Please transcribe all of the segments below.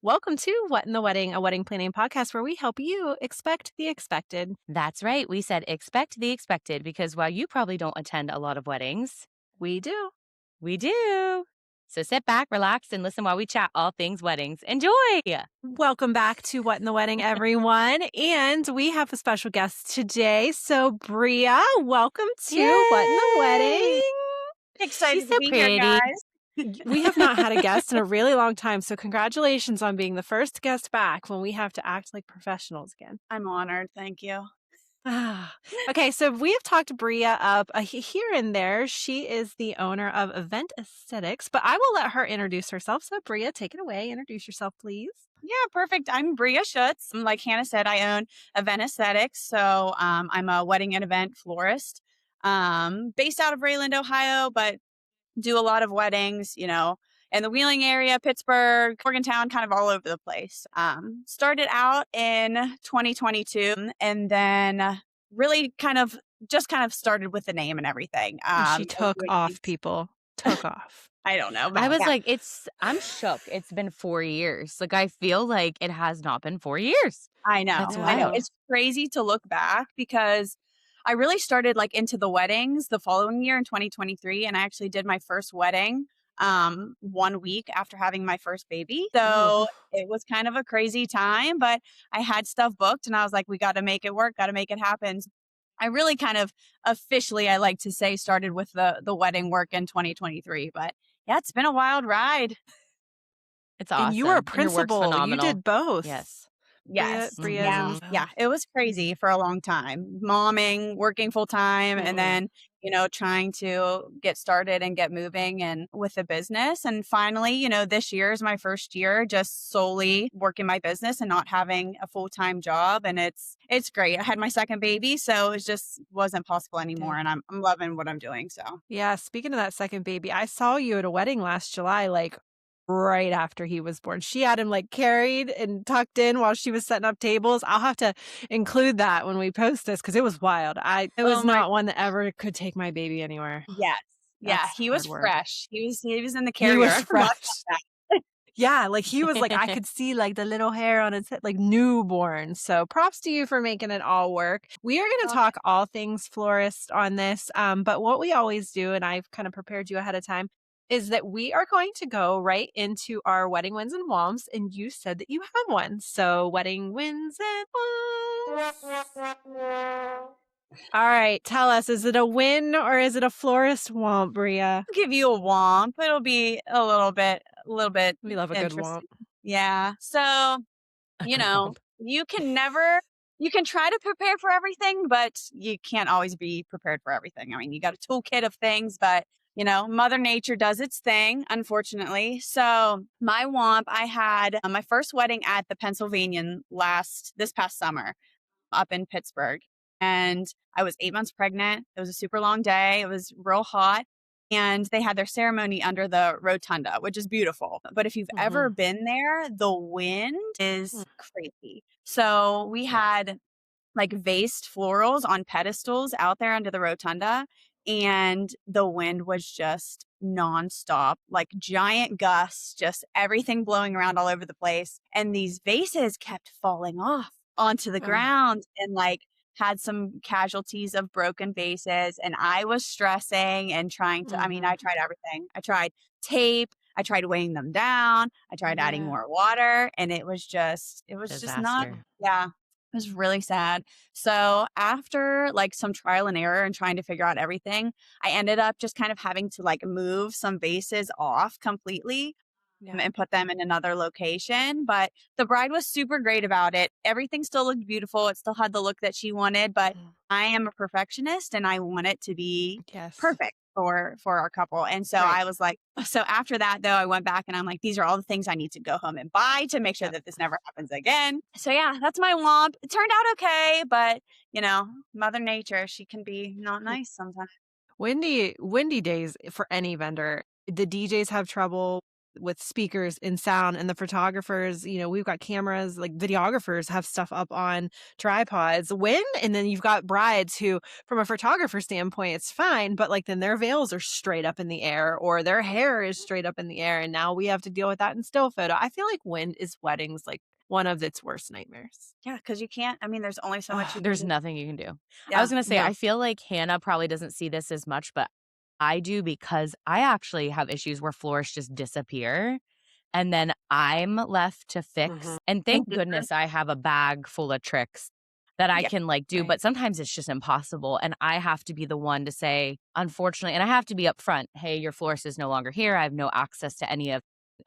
Welcome to What in the Wedding, a wedding planning podcast where we help you expect the expected. That's right. We said expect the expected because while you probably don't attend a lot of weddings, We do. we do. So sit back, relax, and listen while we chat all things weddings. Enjoy. Welcome back to What in the Wedding, everyone. And we have a special guest today. So, Bria, welcome to What in the Wedding. Excited She's to so be here, pretty. guys. We have not had a guest in a really long time. So, congratulations on being the first guest back when we have to act like professionals again. I'm honored. Thank you. Okay, so we have talked Bria up here and there. She is the owner of Event Aesthetics, but I will let her introduce herself. So, Bria, take it away. Introduce yourself, please. Yeah, perfect. I'm Bria Schutz. Like Hannah said, I own Event Aesthetics. So I'm a wedding and event florist based out of Rayland, Ohio, but do a lot of weddings, in the Wheeling area, Pittsburgh, Morgantown, kind of all over the place. Started out in 2022 and then really kind of started with the name and everything. She took off, people. Took off. I don't know. I was like, I'm shook. It's been 4 years. Like, I feel like it has not been 4 years. I know. That's I know. wild. It's crazy to look back because I really started like into the weddings the following year in 2023. And I actually did my first wedding 1 week after having my first baby. So it was kind of a crazy time, but I had stuff booked and I was like, we got to make it work, got to make it happen. I really kind of officially, I like to say, started with the wedding work in 2023. But yeah, it's been a wild ride. It's awesome. And you were a And your work's principal. You phenomenal. did both. Yes. Yes. Bria's Yeah. and- Yeah. It was crazy for a long time. Momming, working full time, and then, trying to get started and get moving and with the business. And finally, this year is my first year just solely working my business and not having a full-time job. And it's great. I had my second baby, so it just wasn't possible anymore. And I'm loving what I'm doing. So Yeah, speaking of that second baby, I saw you at a wedding last July, like right after he was born. She had him like carried and tucked in while she was setting up tables. I'll have to include that when we post this because it was wild. It was not one that ever could take my baby anywhere. yes. Yeah. That's He was hard work. fresh. He was in the He carrier. was I forgot fresh. about that. Yeah, like he was like, I could see like the little hair on his head, like newborn. So props to you for making it all work. We are going to talk all things florist on this. But what we always do, and I've kind of prepared you ahead of time, is that we are going to go right into our wedding wins and womps. And you said that you have one. So wedding wins and womps. All right. Tell us, is it a win or is it a florist womp, Bria? I'll give you a womp. It'll be a little bit. We love a good interesting. womp. Yeah. So, you can try to prepare for everything, but you can't always be prepared for everything. I mean, you got a toolkit of things, but Mother Nature does its thing, unfortunately. So my womp, I had my first wedding at the Pennsylvanian this past summer up in Pittsburgh. And I was 8 months pregnant. It was a super long day. It was real hot. And they had their ceremony under the rotunda, which is beautiful. But if you've ever been there, the wind is crazy. So we had like vased florals on pedestals out there under the rotunda. And the wind was just nonstop, like giant gusts, just everything blowing around all over the place. And these vases kept falling off onto the ground and like had some casualties of broken vases. And I was stressing and trying to, I tried everything. I tried tape. I tried weighing them down. I tried adding more water, and it was just not, it was really sad. So after like some trial and error and trying to figure out everything, I ended up just kind of having to like move some vases off completely and put them in another location. But the bride was super great about it. Everything still looked beautiful. It still had the look that she wanted, but I am a perfectionist and I want it to be perfect for our couple. And so I was like, so after that though, I went back and I'm like, these are all the things I need to go home and buy to make sure that this never happens again. So yeah, that's my womp. It turned out okay, but Mother Nature, she can be not nice sometimes. Windy days for any vendor. The DJs have trouble. with speakers and sound, and the photographers, we've got cameras, like videographers have stuff up on tripods. And then you've got brides who, from a photographer standpoint, it's fine, but like then their veils are straight up in the air or their hair is straight up in the air. And now we have to deal with that in still photo. I feel like wind is weddings like one of its worst nightmares. Yeah, because you can't. I mean, there's only so much you can There's do. nothing you can do. I Yeah. was gonna say, No. I feel like Hannah probably doesn't see this as much, but I do because I actually have issues where florists just disappear and then I'm left to fix. And thank goodness I have a bag full of tricks that I Yeah. can like do, Right. but sometimes it's just impossible. And I have to be the one to say, unfortunately, and I have to be upfront, hey, your florist is no longer here. I have no access to any of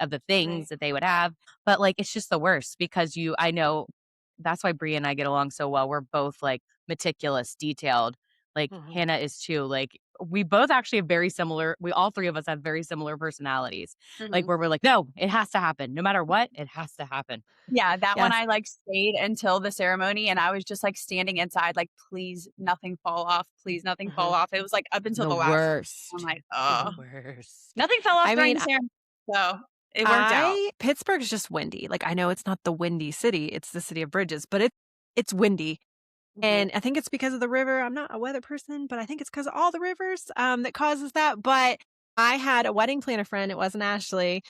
the things Right. that they would have. But like it's just the worst because I know that's why Bria and I get along so well. We're both like meticulous, detailed. Like Hannah is too. Like we both actually have very similar. We all three of us have very similar personalities. Like Mhm. where we're like, no, it has to happen. No matter what, it has to happen. Yeah, that one Yes. I like stayed until the ceremony and I was just like standing inside, like, please nothing fall off. Please nothing fall off. It was like up until The the last. I'm worst. like, The oh, worst. nothing fell off I during mean, the ceremony. So it worked out. Pittsburgh's just windy. Like I know it's not the windy city, it's the city of bridges, but it's windy. Mhm. And I think it's because of the river. I'm not a weather person, but I think it's because of all the rivers that causes that. But I had a wedding planner friend, it wasn't Ashley,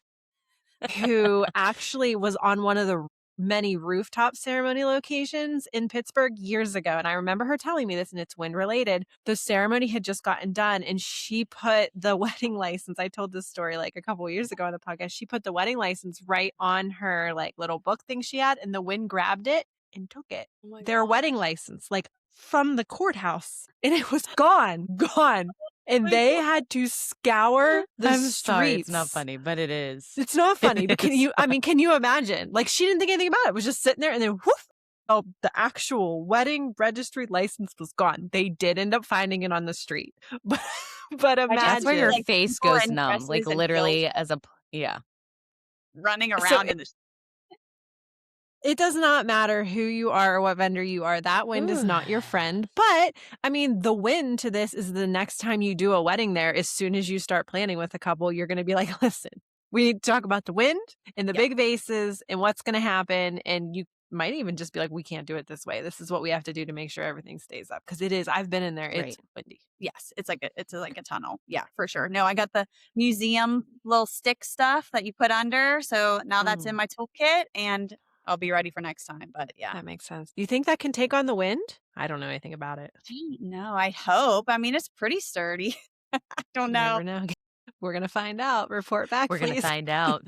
who actually was on one of the many rooftop ceremony locations in Pittsburgh years ago. And I remember her telling me this, and it's wind related. The ceremony had just gotten done, and she put the wedding license. I told this story like a couple of years ago on the podcast. She put the wedding license right on her like little book thing she had, and the wind grabbed it and took it. Oh my Their wedding gosh. license, like from the courthouse, and it was gone, gone. And Oh my they God. had to scour the I'm sorry, it's not streets. funny, but it is. It's not funny, but It is can you imagine? Like she didn't think anything about it. It was just sitting there and then whoof. Oh, the actual wedding registry license was gone. They did end up finding it on the street. But I just That's where see your imagine. like face people goes in numb. Like dresses and heels literally yeah. running So around in the it does not matter who you are or what vendor you are. That wind is not your friend. But I mean, the win to this is the next time you do a wedding there, as soon as you start planning with a couple, you're going to be like, listen, we need to talk about the wind and the Yeah. big vases and what's going to happen. And you might even just be like, we can't do it this way. This is what we have to do to make sure everything stays up. Because it is, I've been in there. It's Right. windy. Yes, it's like a tunnel. Yeah, for sure. No, I got the museum little stick stuff that you put under. So now that's in my toolkit and I'll be ready for next time. But yeah. That makes sense. Do you think that can take on the wind? I don't know anything about it. No, I hope. I mean, it's pretty sturdy. I don't You know. never know. We're going to find out. Report back, We're gonna please. find out.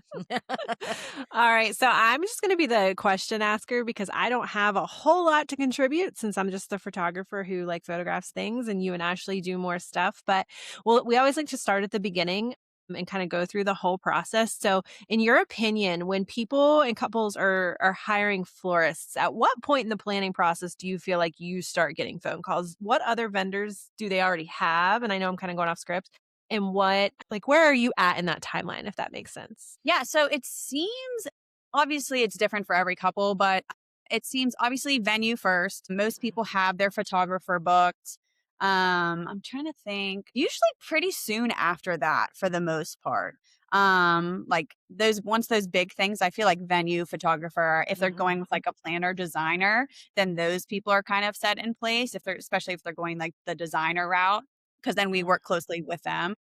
All right. So I'm just going to be the question asker because I don't have a whole lot to contribute since I'm just the photographer who like photographs things and you and Ashley do more stuff. But we always like to start at the beginning and kind of go through the whole process. So in your opinion, when people and couples are hiring florists, at what point in the planning process do you feel like you start getting phone calls? What other vendors do they already have? And I know I'm kind of going off script. And where are you at in that timeline, if that makes sense? Yeah, so it seems obviously it's different for every couple, but it seems obviously venue first. Most people have their photographer booked. I'm trying to think. Usually pretty soon after that for the most part. Like once those big things, I feel like venue photographer, if they're going with like a planner designer, then those people are kind of set in place especially if they're going like the designer route, because then we work closely with them.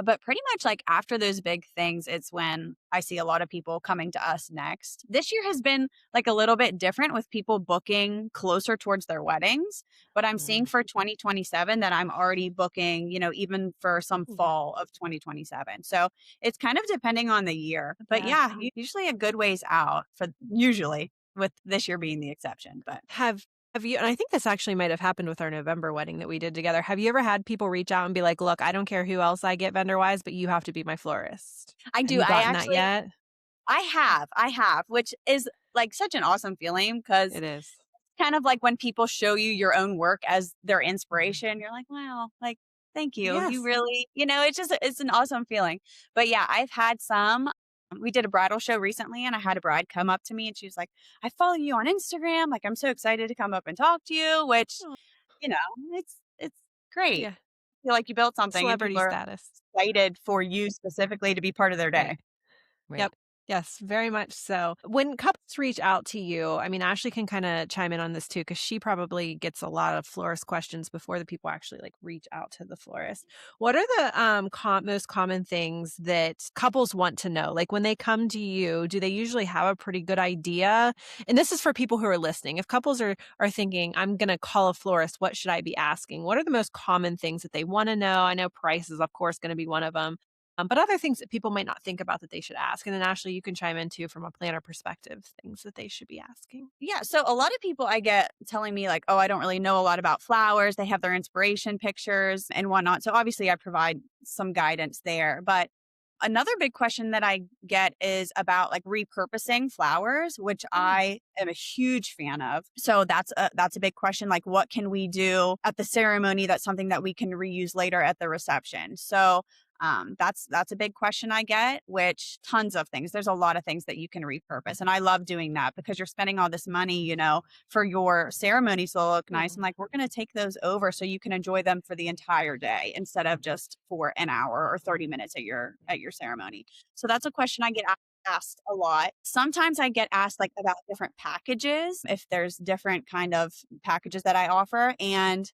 But pretty much like after those big things, it's when I see a lot of people coming to us next. This year has been like a little bit different with people booking closer towards their weddings. But I'm seeing for 2027 that I'm already booking, even for some fall of 2027. So it's kind of depending on the year. But yeah, usually a good ways out for usually with this year being the exception. But Have you, and I think this actually might have happened with our November wedding that we did together. Have you ever had people reach out and be like, look, I don't care who else I get vendor wise, but you have to be my florist? I Have do. you gotten that yet? I have, which is like such an awesome feeling because It is. kind of like when people show you your own work as their inspiration, you're like, wow, like, thank you. Yes. You really, it's an awesome feeling. But yeah, I've had some. We did a bridal show recently and I had a bride come up to me and she was like, I follow you on Instagram. Like, I'm so excited to come up and talk to you, which, Oh, you know, it's great. yeah. I feel like you built something and Celebrity people are status. excited for you specifically to be part of their day. Right. Right. Yep. Yes, very much so. When couples reach out to you, I mean, Ashley can kind of chime in on this too, because she probably gets a lot of florist questions before the people actually like reach out to the florist. What are the most common things that couples want to know? Like when they come to you, do they usually have a pretty good idea? And this is for people who are listening. If couples are thinking, I'm going to call a florist, what should I be asking? What are the most common things that they want to know? I know price is, of course, going to be one of them. But other things that people might not think about that they should ask. And then Ashley, you can chime in too from a planner perspective, things that they should be asking. Yeah. So a lot of people I get telling me, like, oh, I don't really know a lot about flowers. They have their inspiration pictures and whatnot. So obviously I provide some guidance there. But another big question that I get is about like repurposing flowers, which I am a huge fan of. So that's a big question. Like, what can we do at the ceremony? That's something that we can reuse later at the reception. So that's a big question I get, which tons of things. There's a lot of things that you can repurpose. And I love doing that because you're spending all this money, for your ceremonies to look nice. I'm like, we're going to take those over so you can enjoy them for the entire day instead of just for an hour or 30 minutes at your ceremony. So that's a question I get asked a lot. Sometimes I get asked like about different packages, if there's different kind of packages that I offer. And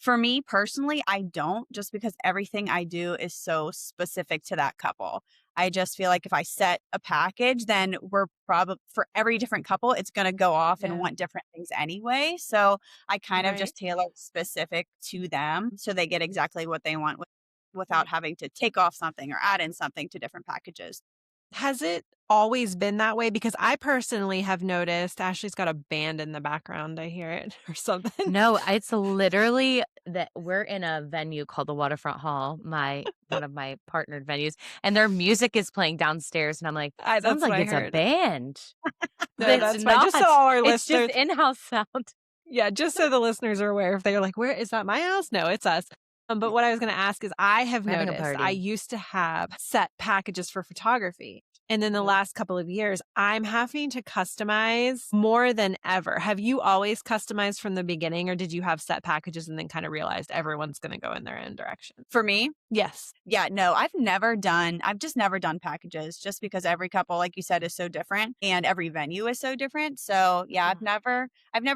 for me personally, I don't, just because everything I do is so specific to that couple. I just feel like if I set a package, then we're probably for every different couple, it's going to go off and Yeah. want different things anyway. So I kind of Right. just tailor it specific to them so they get exactly what they want without Right. having to take off something or add in something to different packages. Has it always been that way? Because I personally have noticed Ashley's got a band in the background. I hear it or something. No, it's literally that we're in a venue called the Waterfront Hall, one of my partnered venues, and their music is playing downstairs, and I'm like, sounds That's what like I it's a heard. band. But No, it's that's fine. Just so not. all our It's just listeners, in-house sound. yeah, just so the listeners are aware, if they're like, "Where is that? My house?" No, it's us. But what I was going to ask is, I have We're having a noticed I party. used to have set packages for photography. And then the Mhm. last couple of years, I'm having to customize more than ever. Have you always customized from the beginning, or did you have set packages and then kind of realized everyone's going to go in their own direction? For me, Yes. yeah, no, I've just never done packages just because every couple, like you said, is so different and every venue is so different. So yeah, I've never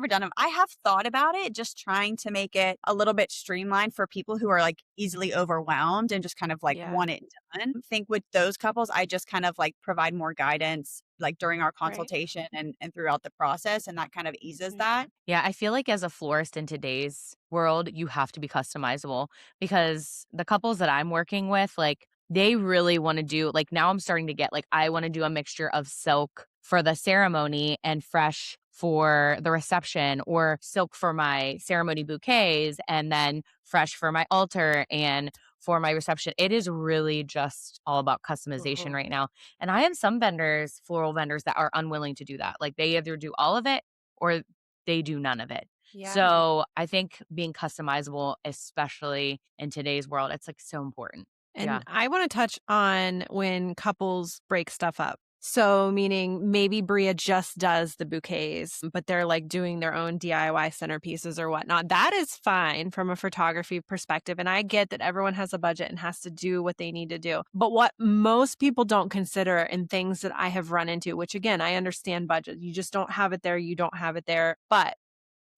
done them. I have thought about it, just trying to make it a little bit streamlined for people who are like easily overwhelmed and just kind of like Yeah. want it done. I think with those couples, I just kind of like provide more guidance like during our Right. consultation and throughout the process. And that kind of eases Right. that. Yeah, I feel like as a florist in today's world, you have to be customizable because the couples that I'm working with, like, they really want to do, like, now I'm starting to get, like, I want to do a mixture of silk for the ceremony and fresh for the reception, or silk for my ceremony bouquets and then fresh for my altar and for my reception. It is really just all about customization Mhm. right now. And I have some vendors, floral vendors, that are unwilling to do that. Like, they either do all of it or they do none of it. Yeah. So I think being customizable, especially in today's world, it's like so important. Yeah. And I want to touch on when couples break stuff up. So, meaning maybe Bria just does the bouquets, but they're like doing their own DIY centerpieces or whatnot. That is fine from a photography perspective. And I get that everyone has a budget and has to do what they need to do. But what most people don't consider, and things that I have run into, which again, I understand budget, you just don't have it there, you don't have it there. But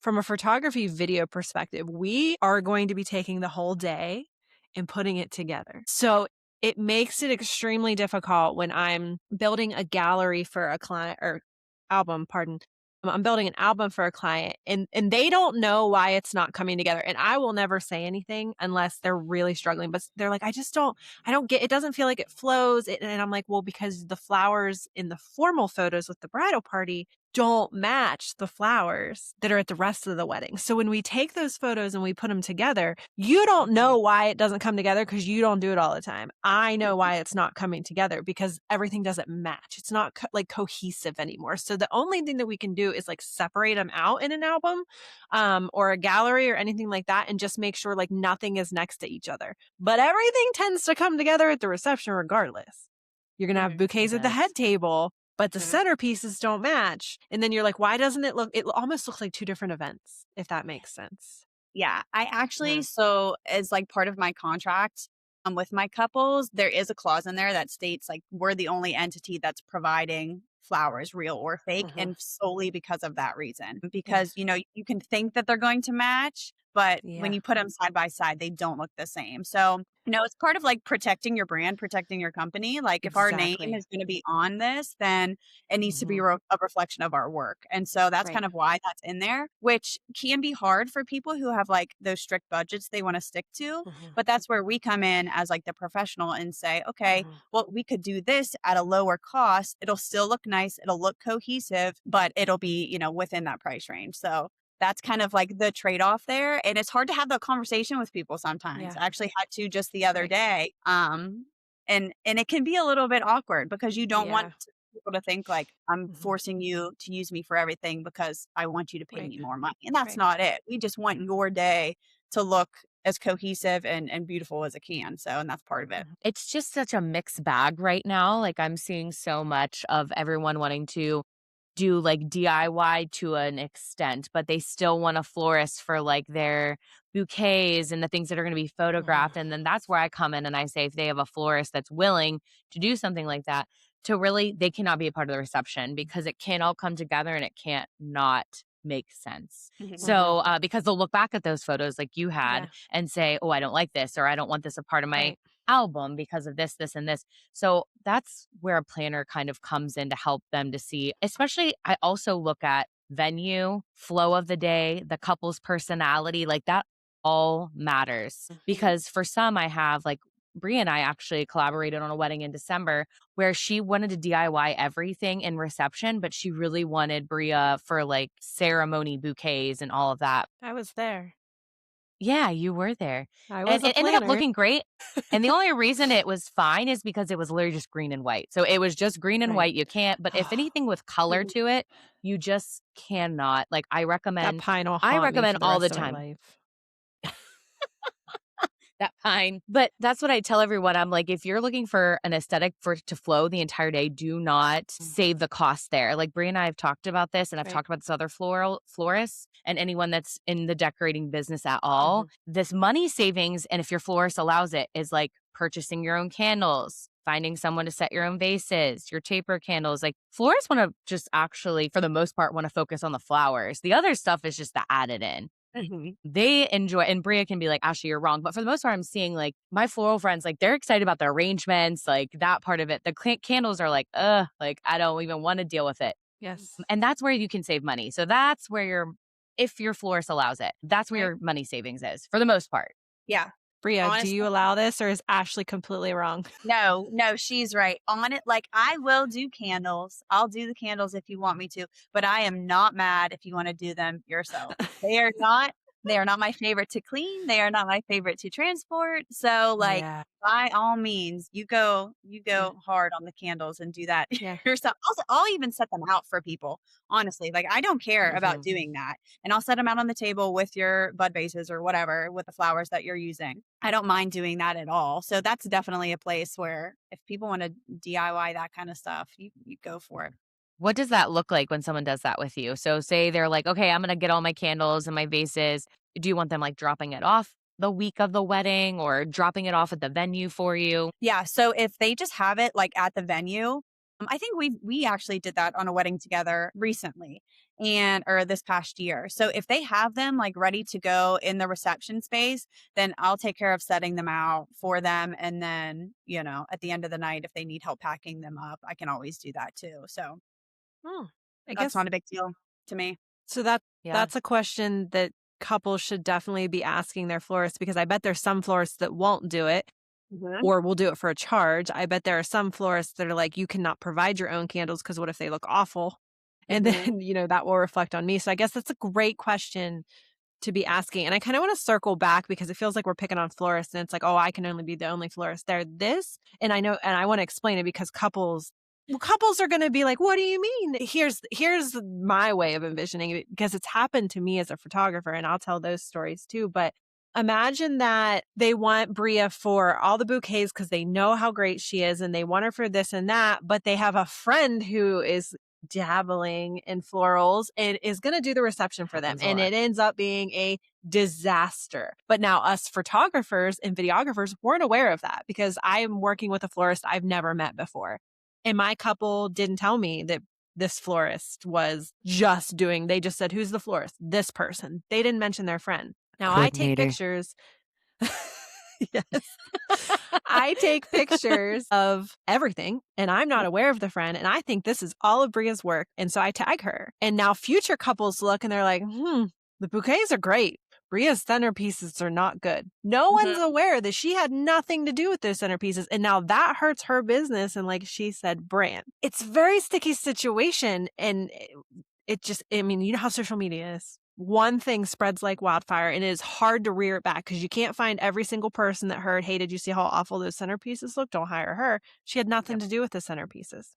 from a photography video perspective, we are going to be taking the whole day and putting it together. So it makes it extremely difficult when I'm building a gallery for a client, or album, pardon. I'm building an album for a client, and they don't know why it's not coming together. And I will never say anything unless they're really struggling. But they're like, I don't get, it doesn't feel like it flows. And I'm like, well, because the flowers in the formal photos with the bridal party don't match the flowers that are at the rest of the wedding. So when we take those photos and we put them together, you don't know why it doesn't come together because you don't do it all the time. I know why it's not coming together because everything doesn't match. It's not like cohesive anymore. So the only thing that we can do is like separate them out in an album, or a gallery or anything like that, and just make sure like nothing is next to each other. But everything tends to come together at the reception regardless. You're going to have bouquets It at the does. head table, but the centerpieces don't match. And then you're like, why doesn't it almost looks like two different events, if that makes sense. Yeah, I actually, Yeah. so as like part of my contract, with my couples, there is a clause in there that states like we're the only entity that's providing flowers, real or fake, and solely because of that reason. Because, Yes. you can think that they're going to match, but when Yeah. you put them side by side, they don't look the same. So, it's part of like protecting your brand, protecting your company. Like if our name Exactly. is going to be on this, then it needs to be a reflection of our work. And so that's Right. kind of why that's in there, which can be hard for people who have like those strict budgets they want to stick to. But that's where we come in as like the professional and say, okay, well, we could do this at a lower cost. It'll still look nice. It'll look cohesive, but it'll be, within that price range. So that's kind of like the trade-off there. And it's hard to have that conversation with people sometimes. Yeah. I actually had to just the other Right. day. And it can be a little bit awkward because you don't want Yeah. people to think like I'm forcing you to use me for everything because I want you to pay Right. me more money. And that's Right. not it. We just want your day to look as cohesive and beautiful as it can. So, and that's part of it. It's just such a mixed bag right now. Like I'm seeing so much of everyone wanting to do like DIY to an extent, but they still want a florist for like their bouquets and the things that are going to be photographed. And then that's where I come in and I say, if they have a florist that's willing to do something like that, to really, they cannot be a part of the reception because it can't all come together and it can't not make sense. So, because they'll look back at those photos like you had Yeah. and say, oh, I don't like this, or I don't want this a part of my Right. album because of this, this, and this. So that's where a planner kind of comes in to help them to see, especially I also look at venue, flow of the day, the couple's personality, like that all matters. Because for some, I have like Bria and I actually collaborated on a wedding in December where she wanted to DIY everything in reception, but she really wanted Bria for like ceremony bouquets and all of that. I was there. Yeah, you were there. I And was a it ended up planner. looking great. And the only reason it was fine is because it was literally just green and white. So it was just green and Right. white. You can't, but if anything with color to it, you just cannot. Like That pine will haunt me for the all the rest of my time. life. That pine. But that's what I tell everyone. I'm like, if you're looking for an aesthetic for it to flow the entire day, do not save the cost there. Like Brie and I have talked about this, and I've Right. talked about this other florists and anyone that's in the decorating business at all. This money savings, and if your florist allows it, is like purchasing your own candles, finding someone to set your own vases, your taper candles. Like florists want to just actually, for the most part, want to focus on the flowers. The other stuff is just to add it in. They enjoy, and Bria can be like, Ashley, you're wrong. But for the most part, I'm seeing like my floral friends, like they're excited about the arrangements, like that part of it. The candles are like, like I don't even want to deal with it. Yes. And that's where you can save money. So that's where if your florist allows it, that's where Right. your money savings is for the most part. Yeah. Bria, do Honestly. you allow this or is Ashley completely wrong? No, she's right on it. Like I will do candles. I'll do the candles if you want me to, but I am not mad if you want to do them yourself. They are not my favorite to clean. They are not my favorite to transport. So like Yeah. by all means, you go hard on the candles and do that Yeah. yourself. Also, I'll even set them out for people. Honestly, like I don't care about doing that. And I'll set them out on the table with your bud vases or whatever with the flowers that you're using. I don't mind doing that at all. So that's definitely a place where if people want to DIY that kind of stuff, you go for it. What does that look like when someone does that with you? So say they're like, okay, I'm going to get all my candles and my vases. Do you want them like dropping it off the week of the wedding or dropping it off at the venue for you? Yeah. So if they just have it like at the venue, I think we actually did that on a wedding together recently or this past year. So if they have them like ready to go in the reception space, then I'll take care of setting them out for them. And then, at the end of the night, if they need help packing them up, I can always do that too. So I that's guess not a big deal to me. so Yeah. that's a question that couples should definitely be asking their florist because I bet there's some florists that won't do it or will do it for a charge. I bet there are some florists that are like, you cannot provide your own candles because what if they look awful? And then, that will reflect on me. So I guess that's a great question to be asking. And I kind of want to circle back because it feels like we're picking on florists and it's like, oh, I can only be the only florist there. And I know, and I want to explain it because couples are going to be like, what do you mean? Here's my way of envisioning it because it's happened to me as a photographer and I'll tell those stories too. But imagine that they want Bria for all the bouquets because they know how great she is and they want her for this and that, but they have a friend who is dabbling in florals and is going to do the reception for them. Happens a And lot. it ends up being a disaster. But now us photographers and videographers weren't aware of that because I am working with a florist I've never met before. And my couple didn't tell me that this florist was just doing, they just said, who's the florist? This person. They didn't mention their friend. Now I take Coordinator. pictures. Yes. I take pictures of everything and I'm not aware of the friend. And I think this is all of Bria's work. And so I tag her. And now future couples look and they're like, the bouquets are great. Bria's centerpieces are not good. No one's aware that she had nothing to do with those centerpieces. And now that hurts her business. And like she said, brand. It's a very sticky situation. And it just, I mean, you know how social media is. One thing spreads like wildfire and it is hard to rear it back because you can't find every single person that heard, hey, did you see how awful those centerpieces look? Don't hire her. She had nothing to do with the centerpieces.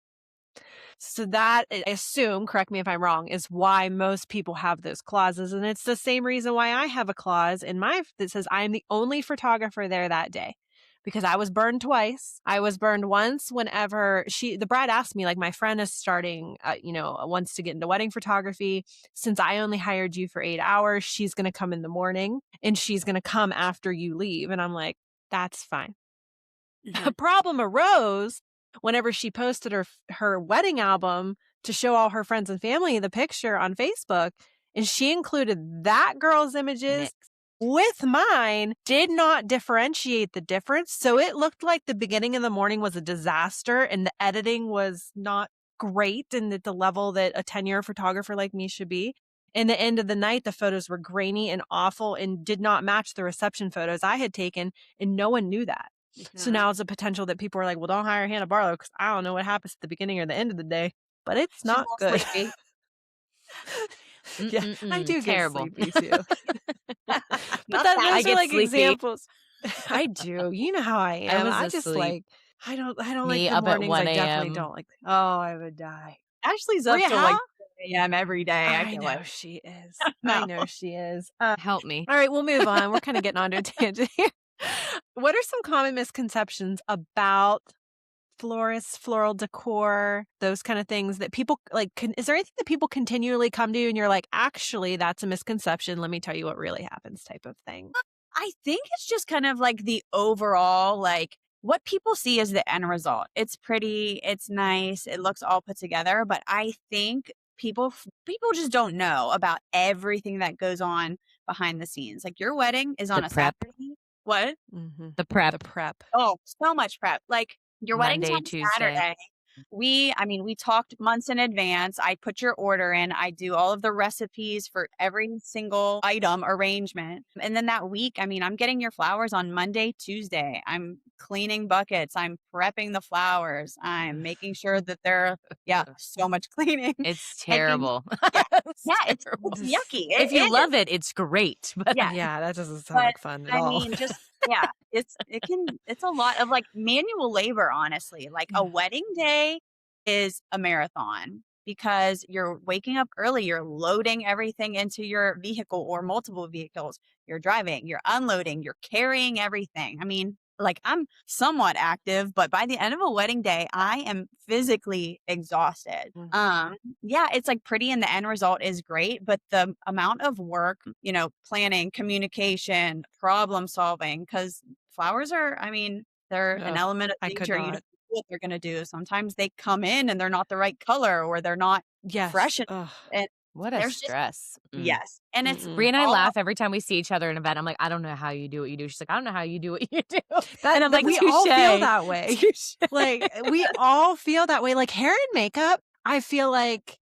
So that, I assume, correct me if I'm wrong, is why most people have those clauses. And it's the same reason why I have a clause in my that says I am the only photographer there that day. Because I was burned twice. I was burned once whenever the bride asked me, like, my friend is starting, wants to get into wedding photography. Since I only hired you for 8 hours, she's going to come in the morning and she's going to come after you leave. And I'm like, that's fine. A problem arose whenever she posted her wedding album to show all her friends and family the picture on Facebook. And she included that girl's images with mine, did not differentiate the difference. So it looked like the beginning of the morning was a disaster and the editing was not great and at the level that a 10-year photographer like me should be. And the end of the night, the photos were grainy and awful and did not match the reception photos I had taken. And no one knew that. So now it's a potential that people are like, well, don't hire Hannah Barlow because I don't know what happens at the beginning or the end of the day. But it's not good. Yeah, I do Terrible. get sleepy too. But those are like sleepy. Examples. I do. You know how I am. I just asleep. like I don't Me like the up at mornings. 1 I definitely a.m. don't like. Oh, I would die. Ashley's up Bria, till like 4 a.m. every day. I feel know like. she is. No. I know she is. Help me. All right, we'll move on. We're kind of getting onto a tangent here. What are some common misconceptions about florists, floral decor, those kind of things that people like? Is there anything that people continually come to you and you're like, actually, that's a misconception. Let me tell you what really happens type of thing? I think it's just kind of like the overall, like what people see is the end result. It's pretty, it's nice, it looks all put together. But I think people just don't know about everything that goes on behind the scenes. Like your wedding is on The a prep. Saturday. What? The prep. The prep. Oh, so much prep. Like your wedding's Monday, on Tuesday. Saturday. We talked months in advance. I put your order in. I do all of the recipes for every single item arrangement. And then that week, I'm getting your flowers on Monday, Tuesday. I'm cleaning buckets. I'm prepping the flowers. I'm making sure that they're, so much cleaning. It's terrible. It's yucky. If you love it, it's great. But yeah, that doesn't sound like fun at all. It's a lot of like manual labor, honestly. Like a wedding day is a marathon because you're waking up early, you're loading everything into your vehicle or multiple vehicles. You're driving, you're unloading, you're carrying everything. Like I'm somewhat active, but by the end of a wedding day, I am physically exhausted. It's like pretty and the end result is great, but the amount of work, planning, communication, problem solving, because flowers are, they're an element of nature. You don't know what they're going to do. Sometimes they come in and they're not the right color or they're not fresh. And what a stress. Yes. And it's Bria and I laugh every time we see each other in an event. I'm like, I don't know how you do what you do. She's like, I don't know how you do what you do. And I'm like, we all feel that way. Like we all feel that way. Like hair and makeup, I feel like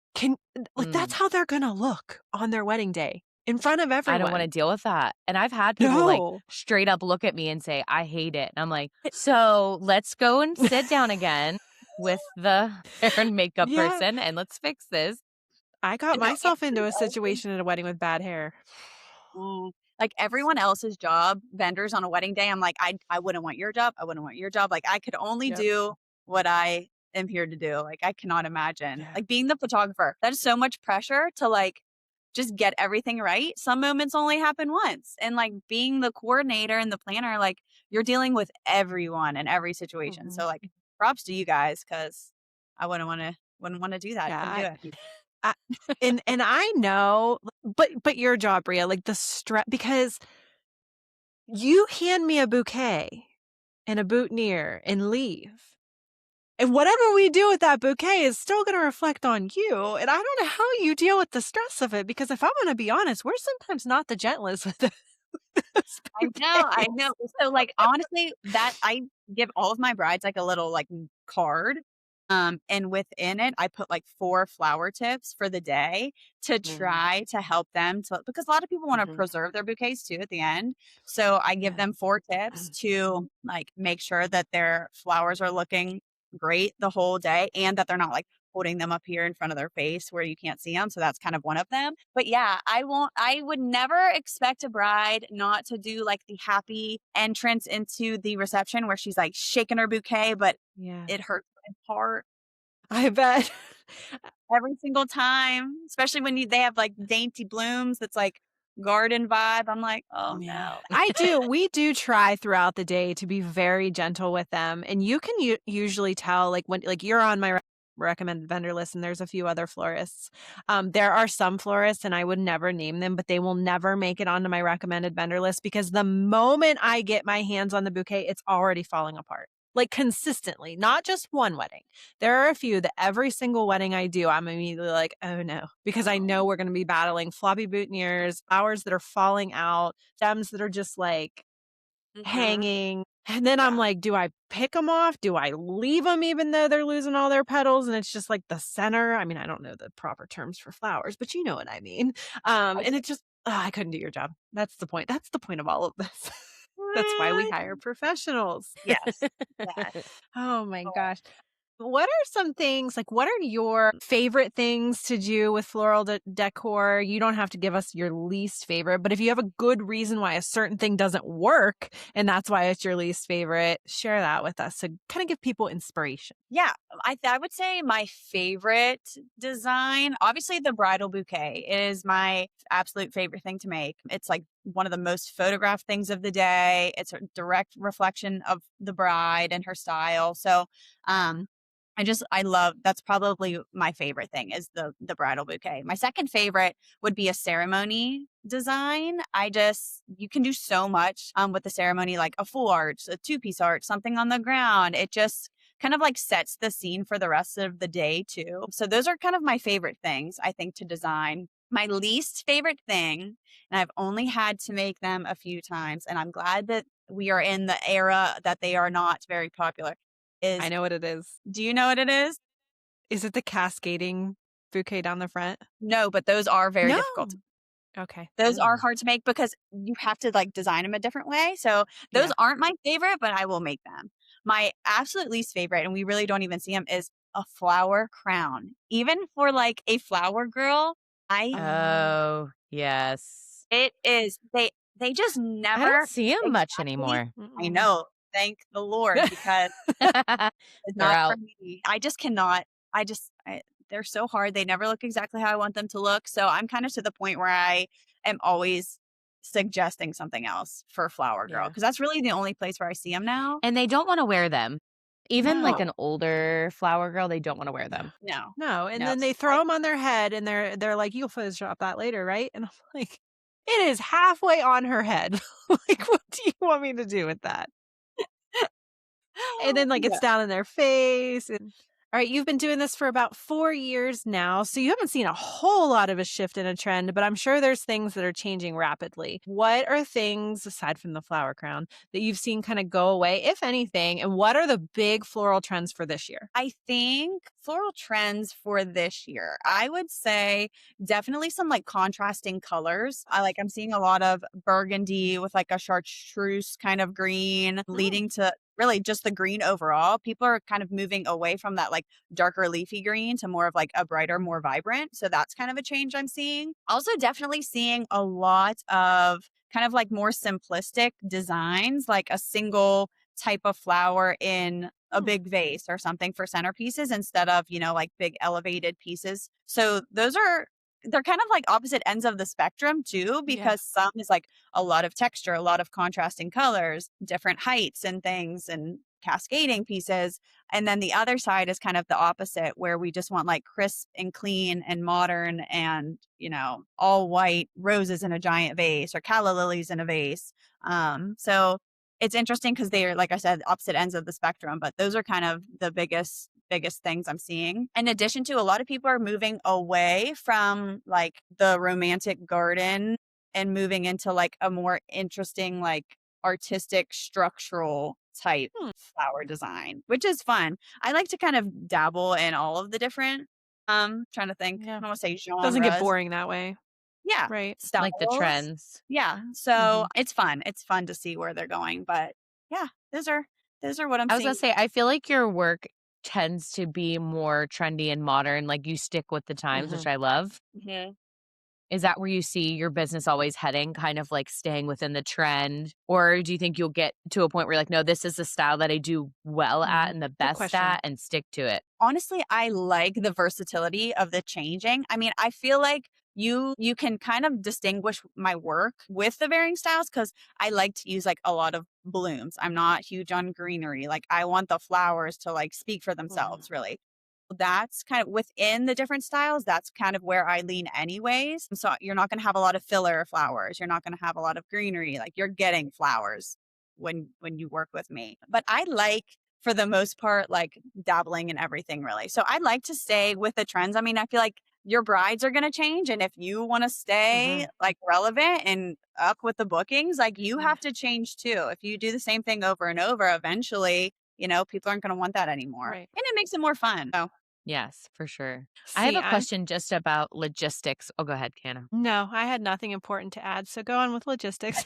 that's how they're gonna look on their wedding day in front of everyone. I don't want to deal with that. And I've had people like straight up look at me and say, I hate it. And I'm like, so let's go and sit down again with the hair and makeup person and let's fix this. I got myself into a situation at a wedding with bad hair. Like everyone else's job, vendors on a wedding day, I'm like, I wouldn't want your job. I wouldn't want your job. Like I could only do what I am here to do. Like I cannot imagine like being the photographer. That is so much pressure to like just get everything right. Some moments only happen once. And like being the coordinator and the planner, like you're dealing with everyone in every situation. So like props to you guys because I wouldn't want to wouldn't want to do that. Couldn't do Yeah. it. I, and I know, but your job, Bria, like the stress, because you hand me a bouquet and a boutonniere and leave. And whatever we do with that bouquet is still going to reflect on you. And I don't know how you deal with the stress of it, because if I'm going to be honest, we're sometimes not the gentlest with those I know. bouquets. So, like, honestly, that I give all of my brides like a little like card. And within it, I put like 4 flower tips for the day to try to help them to, because a lot of people want to preserve their bouquets too at the end. So I give Yeah. them 4 tips to like make sure that their flowers are looking great the whole day and that they're not like holding them up here in front of their face where you can't see them. So that's kind of one of them. But yeah, I would never expect a bride not to do like the happy entrance into the reception where she's like shaking her bouquet, but Yeah. it hurts my heart I bet. every single time, especially when they have like dainty blooms that's like garden vibe. I'm like, oh Yeah, no. I do. We do try throughout the day to be very gentle with them. And you can usually tell, like, when, like, you're on my recommended vendor list and there's a few other florists. There are some florists, and I would never name them, but they will never make it onto my recommended vendor list, because the moment I get my hands on the bouquet, it's already falling apart. Like, consistently, not just one wedding. There are a few that every single wedding I do, I'm immediately like, oh no, because I know we're going to be battling floppy boutonnieres, flowers that are falling out, stems that are just like hanging. And then I'm like, do I pick them off? Do I leave them even though they're losing all their petals? And it's just like the center. I mean, I don't know the proper terms for flowers, but you know what I mean. And it just, I couldn't do your job. That's the point. That's the point of all of this. That's why we hire professionals. Yes. Yes. Oh my gosh. What are some things, like, what are your favorite things to do with floral decor? You don't have to give us your least favorite, but if you have a good reason why a certain thing doesn't work and that's why it's your least favorite, share that with us to kind of give people inspiration. Yeah, I would say my favorite design, obviously the bridal bouquet is my absolute favorite thing to make. It's like one of the most photographed things of the day. It's a direct reflection of the bride and her style. So, I love, that's probably my favorite thing is the bridal bouquet. My second favorite would be a ceremony design. You can do so much with the ceremony, like a full arch, a 2-piece arch, something on the ground. It just kind of like sets the scene for the rest of the day too. So those are kind of my favorite things, I think, to design. My least favorite thing, and I've only had to make them a few times, and I'm glad that we are in the era that they are not very popular, I is, know what it is. do you know what it is? Is it the cascading bouquet down the front? No, but those are very No. difficult. Okay. Those are hard to make because you have to like design them a different way. So those Yeah. aren't my favorite, but I will make them. My absolute least favorite, and we really don't even see them, is a flower crown. Even for like a flower girl, Oh, yes. it is, they just I don't never see them much exactly. anymore. I know. Thank the Lord, because it's They're not for out. me. I just cannot. They're so hard. They never look exactly how I want them to look. So I'm kind of to the point where I am always suggesting something else for Flower Girl, Yeah. because that's really the only place where I see them now. And they don't want to wear them. Even like No. an older flower girl, they don't want to wear them. No. No, and No. then they throw them on their head, and they're like, "You'll Photoshop that later, right?" And I'm like, "It is halfway on her head. Like, what do you want me to do with that?" And then, like, Yeah. it's down in their face. And all right, you've been doing this for about 4 years now, so you haven't seen a whole lot of a shift in a trend, but I'm sure there's things that are changing rapidly. What are things, aside from the flower crown, that you've seen kind of go away, if anything, and what are the big floral trends for this year? I think floral trends for this year, I would say definitely some like contrasting colors. I'm seeing a lot of burgundy with like a chartreuse kind of green, leading to really just the green overall. People are kind of moving away from that like darker leafy green to more of like a brighter, more vibrant. So that's kind of a change I'm seeing. Also, definitely seeing a lot of kind of like more simplistic designs, like a single type of flower in a big vase or something for centerpieces instead of, like big elevated pieces. So they're kind of like opposite ends of the spectrum too, because some is like a lot of texture, a lot of contrasting colors, different heights and things. And cascading pieces. And then the other side is kind of the opposite, where we just want like crisp and clean and modern and, all white roses in a giant vase or calla lilies in a vase. So it's interesting because they are, like I said, opposite ends of the spectrum, but those are kind of the biggest things I'm seeing. In addition to, a lot of people are moving away from like the romantic garden and moving into like a more interesting, like artistic structural type flower design, which is fun. I like to kind of dabble in all of the different, trying to think, I Yeah. don't want to say Doesn't get genres. boring that way. Yeah. Right. Like the Styles. trends. Yeah. So Mhm. it's fun. It's fun to see where they're going. But yeah, those are what I'm I was gonna seeing. say, I feel like your work tends to be more trendy and modern, like you stick with the times, which Mhm. I love. Mhm. Is that where you see your business always heading, kind of like staying within the trend? Or do you think you'll get to a point where you're like, no, this is the style that I do well at Mhm. and the Good best question. at and stick to it? Honestly, I like the versatility of the changing. I mean, I feel like you can kind of distinguish my work with the varying styles because I like to use like a lot of blooms. I'm not huge on greenery. Like I want the flowers to like speak for Mhm. themselves, really. That's kind of within the different styles. That's kind of where I lean anyways. So you're not going to have a lot of filler flowers. You're not going to have a lot of greenery. Like you're getting flowers when you work with me. But I like, for the most part, like dabbling in everything really. So I'd like to stay with the trends. I mean, I feel like your brides are going to change, and if you want to stay Mhm. like relevant and up with the bookings, like you Yeah. have to change too. If you do the same thing over and over, eventually, people aren't going to want that anymore. Right. And it makes it more fun. So Yes, for sure. I have See, a I question just about logistics. Oh, go ahead, Canna. no, I had nothing important to add, so go on with logistics.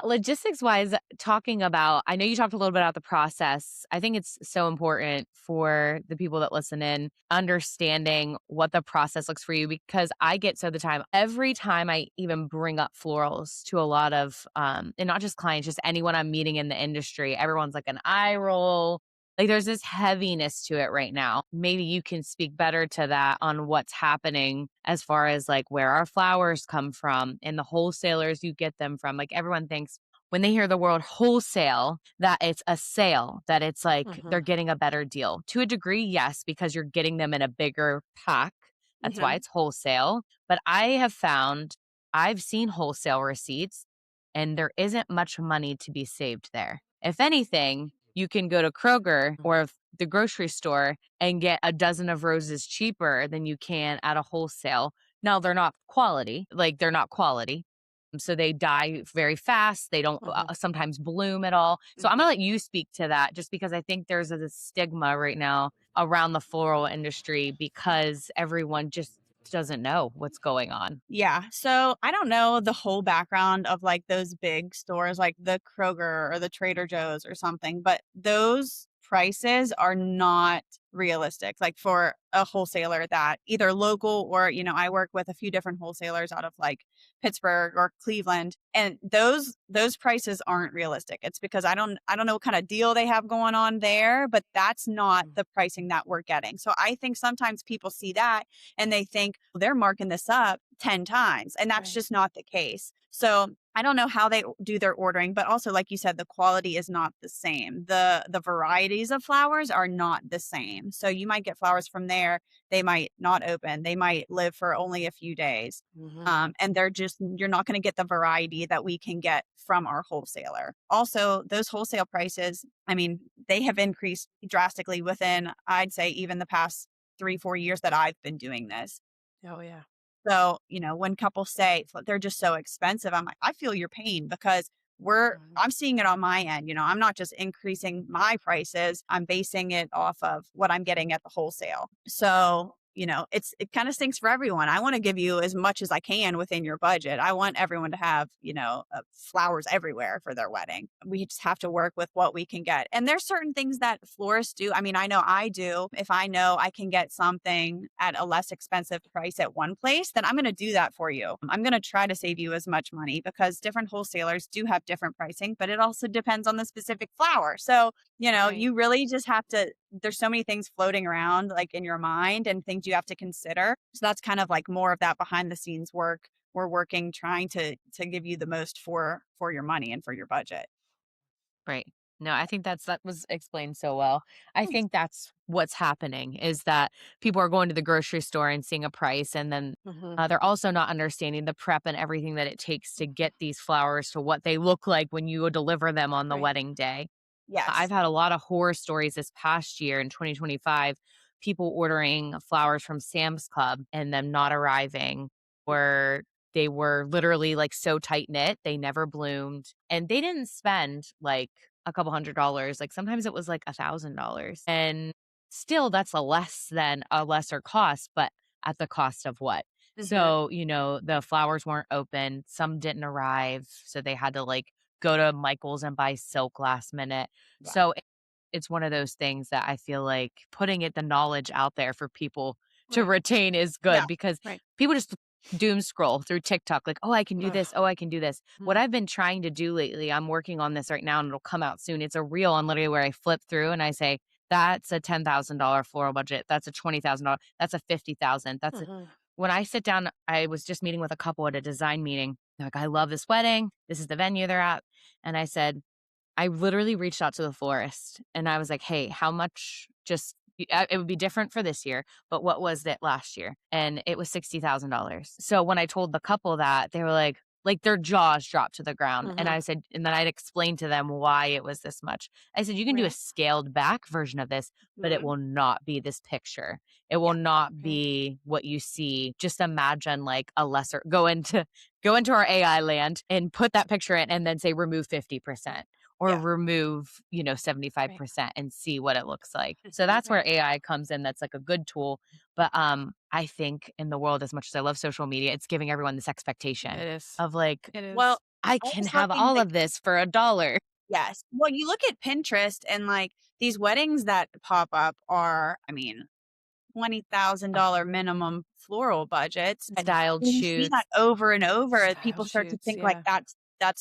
Logistics wise, talking about, I know you talked a little bit about the process. I think it's so important for the people that listen in, understanding what the process looks for you, because I get so the time, every time I even bring up florals to a lot of, and not just clients, just anyone I'm meeting in the industry, everyone's like an eye roll. Like there's this heaviness to it right now. Maybe you can speak better to that on what's happening as far as like where our flowers come from and the wholesalers you get them from. Like everyone thinks when they hear the word wholesale that it's a sale, that it's like they're Mhm. getting a better deal. To a degree, yes, because you're getting them in a bigger pack. That's why mhm, it's wholesale. But I have found I've seen wholesale receipts and there isn't much money to be saved there. If anything, you can go to Kroger or the grocery store and get a dozen of roses cheaper than you can at a wholesale. Now they're not quality, like they're not quality. So they die very fast. They don't Mhm. sometimes bloom at all. So I'm mhm. gonna let you speak to that just because I think there's a stigma right now around the floral industry because everyone just doesn't know what's going on. Yeah. So I don't know the whole background of like those big stores like the Kroger or the Trader Joe's or something, but those prices are not realistic. Like for a wholesaler that either local or, I work with a few different wholesalers out of like Pittsburgh or Cleveland, and those prices aren't realistic. It's because I don't know what kind of deal they have going on there, but that's not Mm. the pricing that we're getting. So I think sometimes people see that and they think, "Well, they're marking this up 10 times." And that's Right. just not the case. So I don't know how they do their ordering, but also, like you said, the quality is not the same. The varieties of flowers are not the same. So you might get flowers from there. They might not open. They might live for only a few days. Mhm. And you're not going to get the variety that we can get from our wholesaler. Also, those wholesale prices, I mean, they have increased drastically within, I'd say, even the past 3, 4 years that I've been doing this. Oh, yeah. So, when couples say they're just so expensive, I'm like, I feel your pain because Mhm. I'm seeing it on my end. I'm not just increasing my prices, I'm basing it off of what I'm getting at the wholesale. So, it kind of stinks for everyone. I want to give you as much as I can within your budget. I want everyone to have, flowers everywhere for their wedding. We just have to work with what we can get. And there's certain things that florists do. I mean, I know I do. If I know I can get something at a less expensive price at one place, then I'm going to do that for you. I'm going to try to save you as much money because different wholesalers do have different pricing, but it also depends on the specific flower. So, Right. you really just have to, there's so many things floating around like in your mind and things you have to consider. So that's kind of like more of that behind the scenes work. We're working trying to give you the most for your money and for your budget. Right. No, I think that was explained so well. I Thanks. think that's what's happening is that people are going to the grocery store and seeing a price, and then Mhm. they're also not understanding the prep and everything that it takes to get these flowers to what they look like when you deliver them on the Right. wedding day. I've Yes. had a lot of horror stories this past year in 2025, people ordering flowers from Sam's Club and them not arriving, or they were literally like so tight knit, they never bloomed. And they didn't spend like a couple $100s. Like sometimes it was like $1,000. And still that's a lesser cost, but at the cost of what? Mhm. So, the flowers weren't open, some didn't arrive. So they had to like go to Michael's and buy silk last minute. Yeah. So it's one of those things that I feel like putting the knowledge out there for people to Right. retain is Yeah. good because Right. people just doom scroll through TikTok like, "Oh, I can do Ugh. this. Oh, I can do this." What Mm. I've been trying to do lately, I'm working on this right now and it'll come out soon. It's a reel on literally where I flip through and I say, "That's a $10,000 floral budget. That's a $20,000. That's a 50,000. Mhm. When I sit down, I was just meeting with a couple at a design meeting. They're like, "I love this wedding. This is the venue they're at." And I said, I literally reached out to the florist and I was like, "Hey, how much it would be different for this year, but what was it last year?" And it was $60,000. So when I told the couple that, they were like their jaws dropped to the ground. And Mhm. I said, and then I'd explained to them why it was this much. I said, "You can do a Right. scaled back version of this, but it Mhm. will not be this picture. It will Yeah. not Right. be what you see. Just imagine like a lesser go into our AI land and put that picture in and then say remove 50% or Yeah. remove, Right. 75% and see what it looks like." So Mhm. that's where Right. AI comes in. That's like a good tool. But I think in the world, as much as I love social media, it's giving everyone this expectation It is. of like, It Well, is. I I can was have looking all like of this for $1. yes. Well, you look at Pinterest and like these weddings that pop up are, I mean, Ugh, $20,000 minimum floral budgets. And styled when you see that shoots. over and over, Style people start to shoots, think like yeah. that's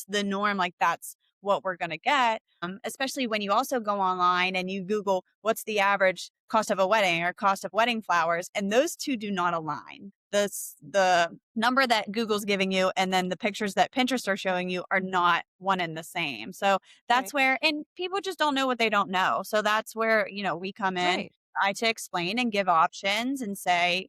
the norm, like that's what we're gonna get. Especially when you also go online and you Google what's the average cost of a wedding or cost of wedding flowers, and those two do not align. The number that Google's giving you and then the pictures that Pinterest are showing you are not one and the same. So Right. that's where, and people just don't know what they don't know. So that's where, we come in, Right. try to explain and give options and say,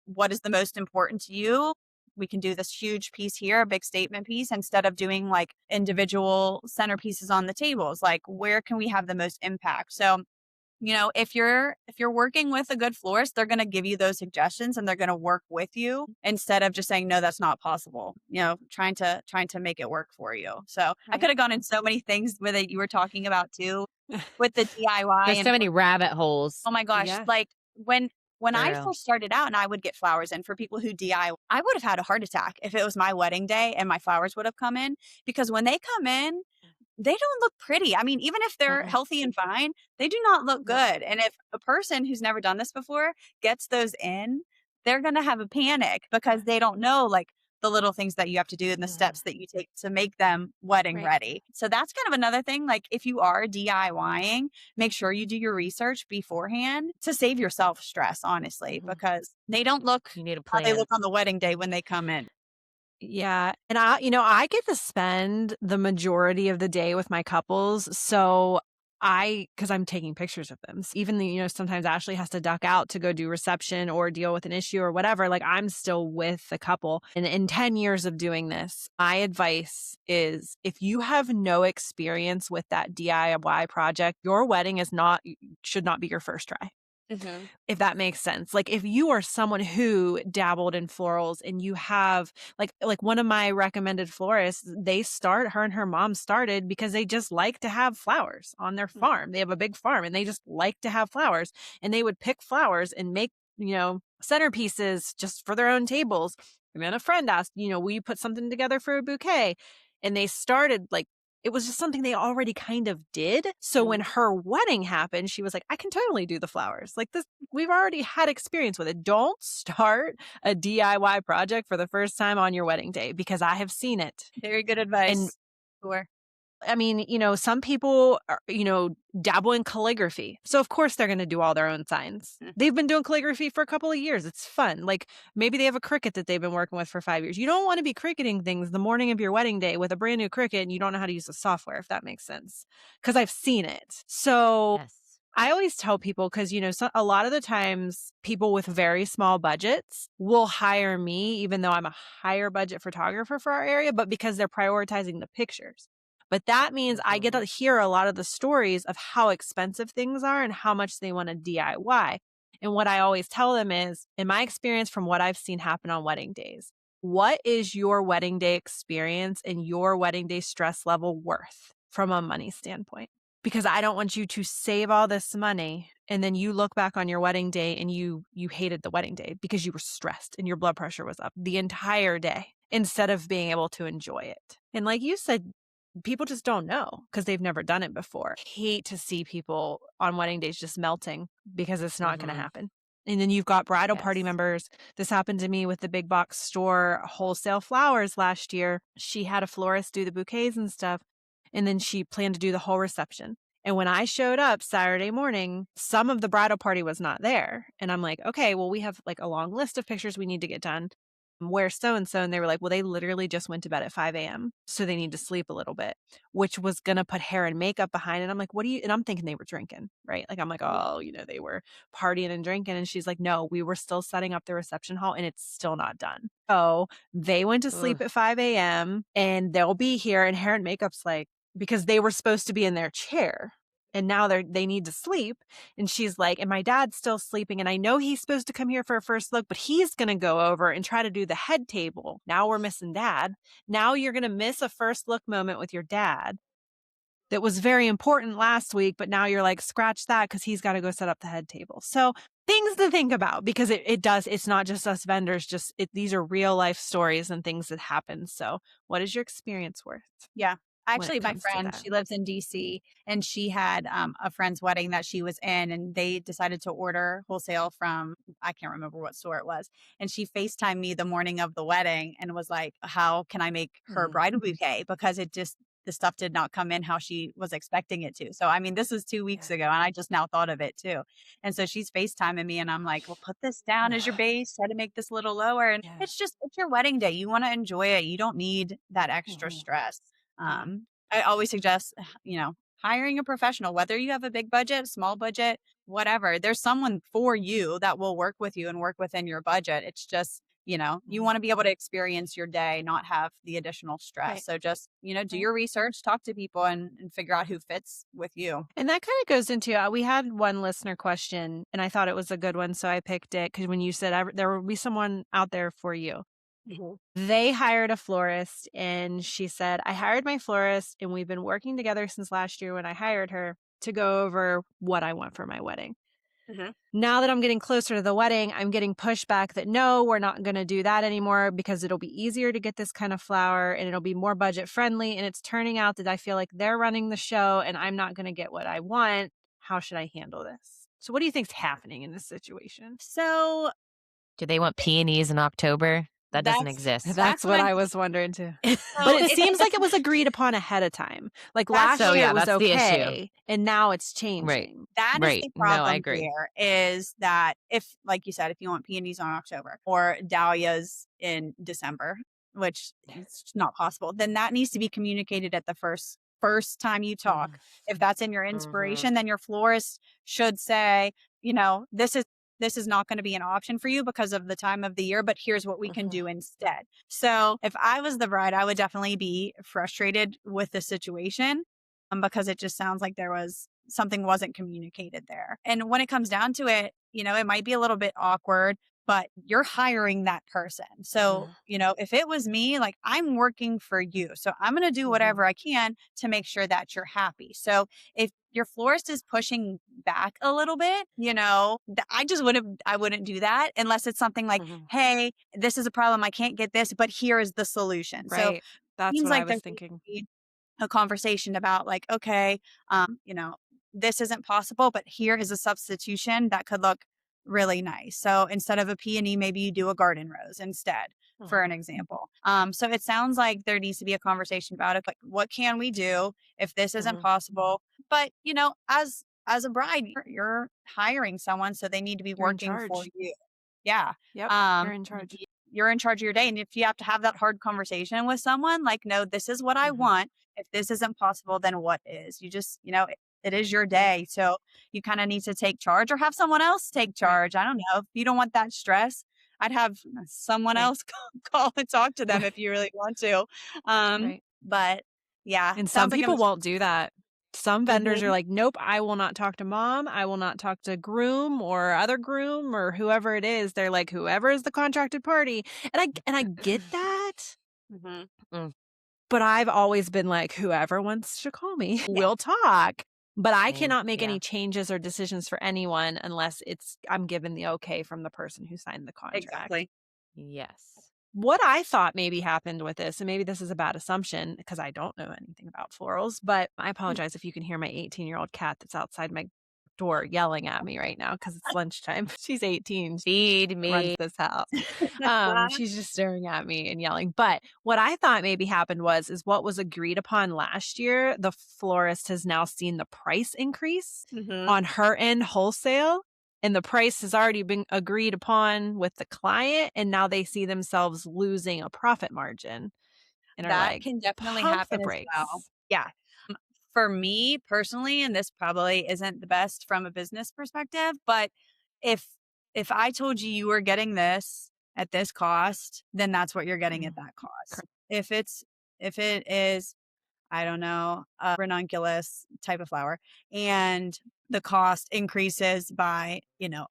what is the most important to you? We can do this huge piece here, a big statement piece, instead of doing like individual centerpieces on the tables. Like, where can we have the most impact? So, if you're working with a good florist, they're going to give you those suggestions and they're going to work with you instead of just saying no, that's not possible. Trying to make it work for you. So I could Right. have gone in so many things with it you were talking about too, with the DIY There's and so many rabbit holes. oh my gosh, Yeah. like when For I real. first started out and I would get flowers in for people who DIY, I would have had a heart attack if it was my wedding day and my flowers would have come in because when they come in, they don't look pretty. I mean, even if they're Mm-mm. healthy and fine, they do not look No. good. And if a person who's never done this before gets those in, they're going to have a panic because they don't know like the little things that you have to do and the Mhm. steps that you take to make them wedding Right. ready. So that's kind of another thing. Like if you are DIYing, make sure you do your research beforehand to save yourself stress, honestly, Mhm. because they don't look You need a how they plan. look on the wedding day when they come in. Yeah, and I get to spend the majority of the day with my couples, so because I'm taking pictures of them. Even though, sometimes Ashley has to duck out to go do reception or deal with an issue or whatever, like I'm still with the couple. And in 10 years of doing this, my advice is if you have no experience with that DIY project, your wedding should not be your first try. Mhm. If that makes sense. Like if you are someone who dabbled in florals and you have like one of my recommended florists, her and her mom started because they just like to have flowers on their Mhm. farm. They have a big farm and they just like to have flowers and they would pick flowers and make, centerpieces just for their own tables. And then a friend asked, will you put something together for a bouquet? And they started like it was just something they already kind of did. So when Mhm. her wedding happened, she was like, I can totally do the flowers. Like this, we've already had experience with it. Don't start a DIY project for the first time on your wedding day because I have seen it. Very good And advice. Sure. I mean, some people are, dabble in calligraphy. So of course they're going to do all their own signs. They've been doing calligraphy for a couple of years. It's fun. Like maybe they have a Cricut that they've been working with for 5 years. You don't want to be cricketing things the morning of your wedding day with a brand new Cricut and you don't know how to use the software, if that makes sense. Because I've seen it. So Yes. I always tell people, because, a lot of the times people with very small budgets will hire me, even though I'm a higher budget photographer for our area, but because they're prioritizing the pictures. But that means I get to hear a lot of the stories of how expensive things are and how much they want to DIY. And what I always tell them is, in my experience from what I've seen happen on wedding days, what is your wedding day experience and your wedding day stress level worth from a money standpoint? Because I don't want you to save all this money and then you look back on your wedding day and you hated the wedding day because you were stressed and your blood pressure was up the entire day instead of being able to enjoy it. And like you said, people just don't know because they've never done it before. I hate to see people on wedding days just melting because it's not going to happen. And then you've got bridal party members. This happened to me with the big box store wholesale flowers last year. She had a florist do the bouquets and stuff. And then she planned to do the whole reception. And when I showed up Saturday morning, some of the bridal party was not there. And I'm like, okay, well, we have like a long list of pictures we need to get done. Where's so-and-so? And they were like, well, they literally just went to bed at 5 a.m. So they need to sleep a little bit, which was going to put hair and makeup behind it. I'm like, and I'm thinking they were drinking, right? Like, I'm like, oh, they were partying and drinking. And she's like, no, we were still setting up the reception hall and it's still not done. So they went to sleep at 5 a.m. and they'll be here. And hair and makeup's like, because they were supposed to be in their chair. And now they need to sleep. And she's like, and my dad's still sleeping. And I know he's supposed to come here for a first look, but he's going to go over and try to do the head table. Now we're missing dad. Now you're going to miss a first look moment with your dad that was very important last week. But now you're like, scratch that because he's got to go set up the head table. So things to think about because it's not just us vendors, these are real life stories and things that happen. So what is your experience worth? Yeah. Actually, my friend, she lives in DC and she had a friend's wedding that she was in and they decided to order wholesale from, I can't remember what store it was. And she FaceTimed me the morning of the wedding and was like, how can I make her bridal bouquet? Because the stuff did not come in how she was expecting it to. So, I mean, this was 2 weeks ago and I just now thought of it too. And so she's FaceTiming me and I'm like, well, put this down as your base, try to make this a little lower. And it's your wedding day. You want to enjoy it. You don't need that extra stress. I always suggest, hiring a professional, whether you have a big budget, small budget, whatever, there's someone for you that will work with you and work within your budget. It's just, you want to be able to experience your day, not have the additional stress. Right. So just, do your research, talk to people and figure out who fits with you. And that kind of goes into, we had one listener question and I thought it was a good one. So I picked it because when you said there will be someone out there for you. They hired a florist and she said, I hired my florist and we've been working together since last year when I hired her to go over what I want for my wedding. Now that I'm getting closer to the wedding, I'm getting pushback that no, we're not going to do that anymore because it'll be easier to get this kind of flower and it'll be more budget friendly. And it's turning out that I feel like they're running the show and I'm not going to get what I want. How should I handle this? So what do you think's happening in this situation? So do they want peonies in October? That doesn't exist. That's what I was wondering too. But it seems like it was agreed upon ahead of time. Like last year it was okay, and now it's changing. Right. That is the problem here is that if, like you said, if you want peonies on October or dahlias in December, which is not possible, then that needs to be communicated at the first time you talk. If that's in your inspiration, then your florist should say, this is not going to be an option for you because of the time of the year, but here's what we can do instead. So if I was the bride, I would definitely be frustrated with the situation because it just sounds like something wasn't communicated there. And when it comes down to it, it might be a little bit awkward, but you're hiring that person. So, if it was me, like I'm working for you. So I'm going to do whatever I can to make sure that you're happy. So if your florist is pushing back a little bit, I wouldn't do that unless it's something like, hey, this is a problem. I can't get this, but here is the solution. Right. So that's what I was thinking. A conversation about like, okay, this isn't possible, but here is a substitution that could look really nice. So instead of a peony, maybe you do a garden rose instead, for an example. So it sounds like there needs to be a conversation about it. Like, what can we do if this isn't possible? But as a bride, you're hiring someone, so they need to be You're in working for charge. you. Yeah. Yep, you're in charge. You're in charge of your day. And if you have to have that hard conversation with someone, like, no, this is what I want. If this isn't possible, then what is? You just, it is your Right, day. So you kind of need to take charge or have someone else take right, charge. I don't know. If you don't want that stress, I'd have someone right, else call and talk to them right, if you really want to. right. But yeah, And some sounds like a people won't do that. Some vendors are Mhm. like, "Nope, I will not talk to mom. I will not talk to groom or other groom or whoever it is." They're like, "Whoever is the contracted party." And I get that, Mhm. Mm, but I've always been like, "Whoever wants to call me, Yeah, we'll talk." But I same. cannot make Yeah. any changes or decisions for anyone unless I'm given the okay from the person who signed the contract. exactly. Yes. What I thought maybe happened with this, and maybe this is a bad assumption because I don't know anything about florals, but I apologize if you can hear my 18-year-old cat that's outside my door yelling at me right now because it's lunchtime. She's 18. She Feed runs me. this house. She's just staring at me and yelling. But what I thought maybe happened is what was agreed upon last year, the florist has now seen the price increase Mhm. on her end wholesale, and the price has already been agreed upon with the client, and now they see themselves losing a profit margin and are That like, can definitely "Pump the happen as well. brakes." Yeah. For me personally, and this probably isn't the best from a business perspective, but if if I told you you were getting this at this cost, then that's what you're getting at Mm, that cost. correct. If it is, I don't know, a ranunculus type of flower, and the cost increases by,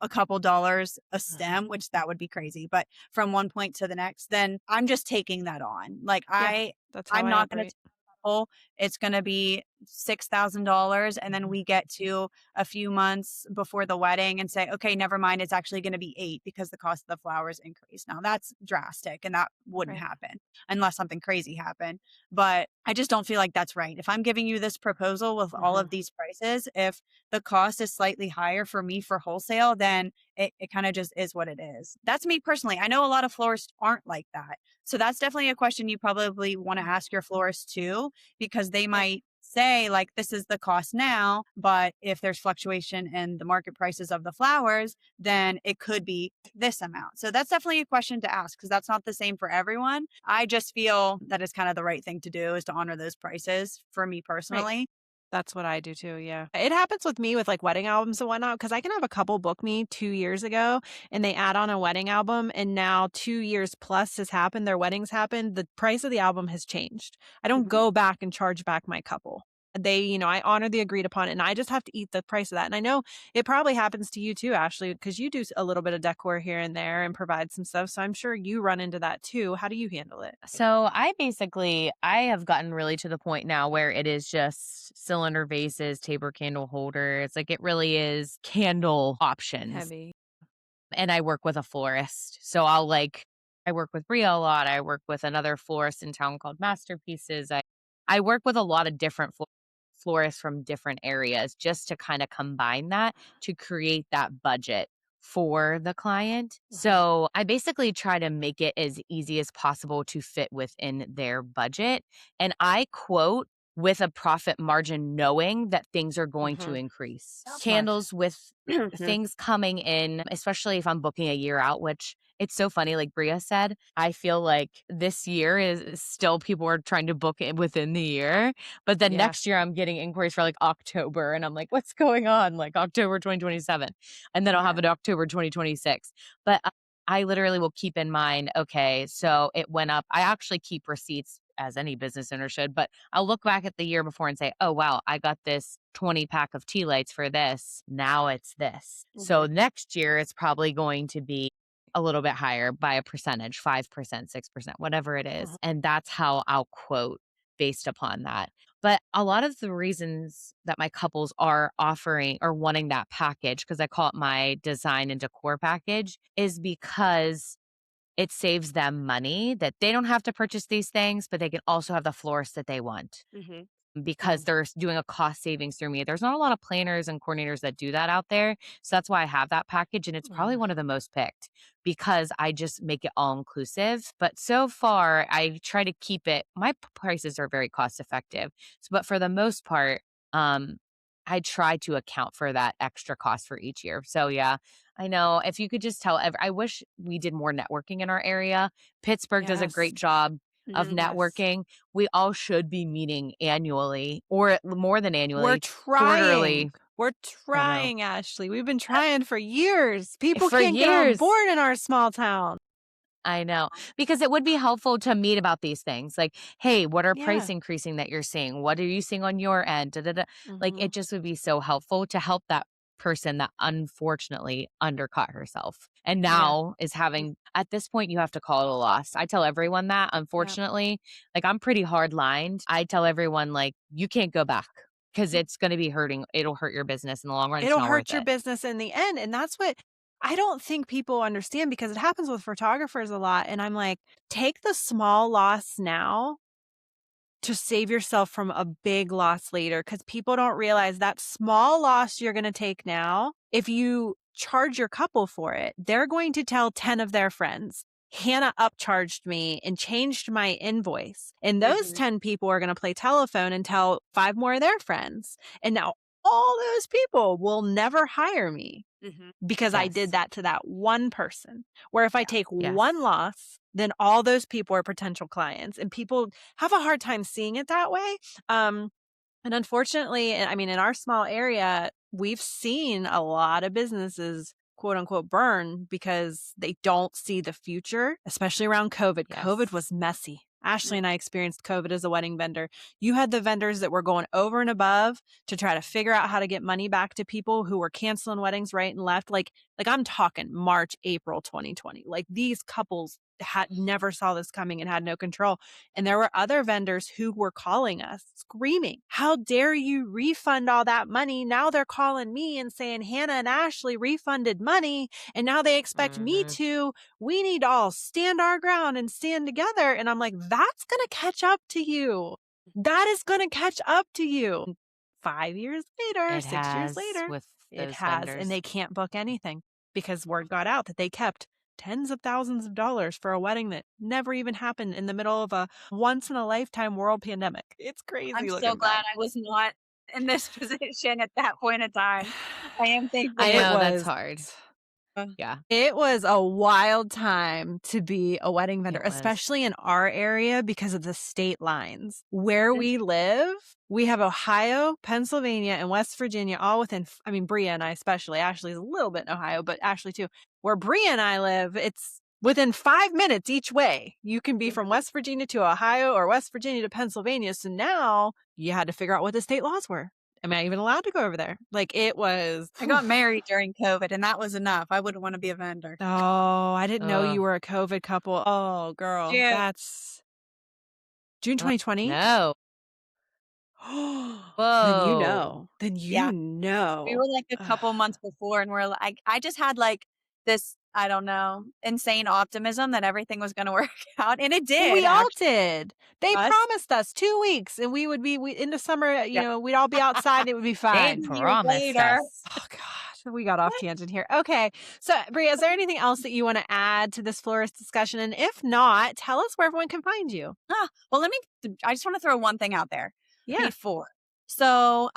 a couple dollars a Uh-huh. stem, which that would be crazy, but from one point to the next, then I'm just taking that on. Like Yeah, that's how I'm I not going to operate. whole, it's going to be $6,000. And then Mhm. we get to a few months before the wedding and say, okay, never mind. It's actually going to be 8 because the cost of the flowers increased. Now that's drastic and that wouldn't Right. happen unless something crazy happened. But I just don't feel like that's right. If I'm giving you this proposal with all of Mhm. these prices, if the cost is slightly higher for me for wholesale, then it kind of just is what it is. That's me personally. I know a lot of florists aren't like that. So that's definitely a question you probably want to Mm, ask your florist too, because they right. might say like this is the cost now, but if there's fluctuation in the market prices of the flowers, then it could be this amount. So that's definitely a question to ask because that's not the same for everyone. I just feel that is kind of the right thing to do is to honor those prices for me Right. personally. That's what I do too, yeah. It happens with me with, like, wedding albums and whatnot because I can have a couple book me 2 years ago, and they add on a wedding album, and now 2 years plus has happened, their wedding's happened, the price of the album has changed. I don't Mhm. go back and charge back my couple. I honor the agreed upon, and I just have to eat the price of that, and I know it probably happens to you too, Ashley, because you do a little bit of decor here and there and provide some stuff, so I'm sure you run into that too. How do you handle it? So I have gotten really to the point now where it is just cylinder vases, taper candle holders. Like it really is candle options. Heavy. And I work with a florist. So I work with Bria a lot. I work with another florist in town called Masterpieces. I work with a lot of different florists from different areas just to kind of combine that to create that budget for the client. Mhm. So I basically try to make it as easy as possible to fit within their budget. And I quote with a profit margin, knowing that things are going to Mhm. increase. Smart. Candles with Mhm. things coming in, especially if I'm booking a year out, which it's so funny. Like Bria said, I feel like this year is still people are trying to book it within the year. But then Yeah. next year, I'm getting inquiries for like October. And I'm like, what's going on? Like October 2027. And then I'll have Yeah. it October 2026. But I literally will keep in mind, okay, so it went up. I actually keep receipts as any business owner should, but I'll look back at the year before and say, oh, wow, I got this 20 pack of tea lights for this. Now it's this. So Mhm. next year, it's probably going to be a little bit higher by a percentage, 5%, 6%, whatever it is. Mhm. And that's how I'll quote based upon that. But a lot of the reasons that my couples are offering or wanting that package, because I call it my design and decor package, is because it saves them money that they don't have to purchase these things, but they can also have the florist that they want. Mhm. because they're doing a cost savings through me. There's not a lot of planners and coordinators that do that out there. So that's why I have that package. And it's probably Mm. one of the most picked because I just make it all inclusive. But so far, I try to keep it, my prices are very cost effective. So, but for the most part, um, I try to account for that extra cost for each year. So yeah, I know if you could just tell, I wish we did more networking in our area. Pittsburgh does a Yes. great job of Yes. networking. We all should be meeting annually or more than We're annually, trying. quarterly. We're I know. trying, Ashley. We've been trying for years. People For can't get on years. board in our small town. I know, because it would be helpful to meet about these things. Like, "Hey, what are price Yeah. increasing that you're seeing? What are you seeing on your end?" Da, da, da. Like, Mhm. it just would be so helpful to help that person that unfortunately undercut herself and Yeah. now is having at this point, you have to call it a loss. I tell everyone that, Yeah. unfortunately. Like, I'm pretty hard lined. I tell everyone, like, "You can't go back because it's gonna be hurting it'll hurt your business in the long run. It's It'll not worth hurt your it." business in the end, and that's what I don't think people understand because it happens with photographers a lot, and I'm like, "Take the small loss now to save yourself from a big loss later, because people don't realize that small loss you're gonna take now, if you charge your couple for it, they're going to tell 10 of their friends, "Hannah upcharged me and changed my invoice." And those Mhm. 10 people are gonna play telephone and tell 5 more of their friends. And now all those people will never hire me Mhm. because I did Yes. that to that one person. Where if I Yeah. take Yes. one loss, then all those people are potential clients, and people have a hard time seeing it that way. And unfortunately, I mean, in our small area, we've seen a lot of businesses quote unquote burn because they don't see the future, especially around COVID. COVID Yes. was messy. Ashley Mm. and I experienced COVID as a wedding vendor. You had the vendors that were going over and above to try to figure out how to get money back to people who were canceling weddings right and left. Like I'm talking March, April 2020. Like these couples had never saw this coming and had no control. And there were other vendors who were calling us screaming, "How dare you refund all that money?" Now they're calling me and saying, "Hannah and Ashley refunded money, and now they expect me Mhm. to. We need to all stand our ground and stand together." And I'm like, that's going to catch up to you. That is going to catch up to you. 5 years later, It 6 years has later, with it those has. And vendors. they can't book anything because word got out that they kept tens of thousands of dollars for a wedding that never even happened in the middle of a once in a lifetime world pandemic. It's I'm crazy so looking glad back. I was not in this position at that point in time. I am thankful I for It know, that's was hard. Yeah, it was a wild time to be a wedding vendor, it was. especially in our area because of the state lines. Where we live, we have Ohio, Pennsylvania, and West Virginia all within, I mean, Bria and I especially. Ashley's a little bit in Ohio, but Ashley too. Where Bria and I live, it's within 5 minutes each way. You can be from West Virginia to Ohio or West Virginia to Pennsylvania. So now you had to figure out what the state laws were. Am I even allowed to go over there? Like it was, I got married during COVID, and that was enough. I wouldn't want to be a vendor. oh, I didn't know you Oh, were a COVID couple. Oh, girl, Yeah. that's June 2020? no. Then you Whoa. know. Then you Yeah. We know. were like a Ugh. couple months before, and we're like, I just had like this, I don't know, insane optimism that everything was going to work out. And it did, We all actually. did. They Us. promised us 2 weeks and we would be in the summer, Yeah. we'd all be outside and it would be 'They fine. 2 years promised later. us. Oh god, we got off tangent here. Okay. So, Bria, is there anything else that you want to add to this florist discussion? And if not, tell us where everyone can find you. Well, I just want to throw one thing out there Yeah. before. So,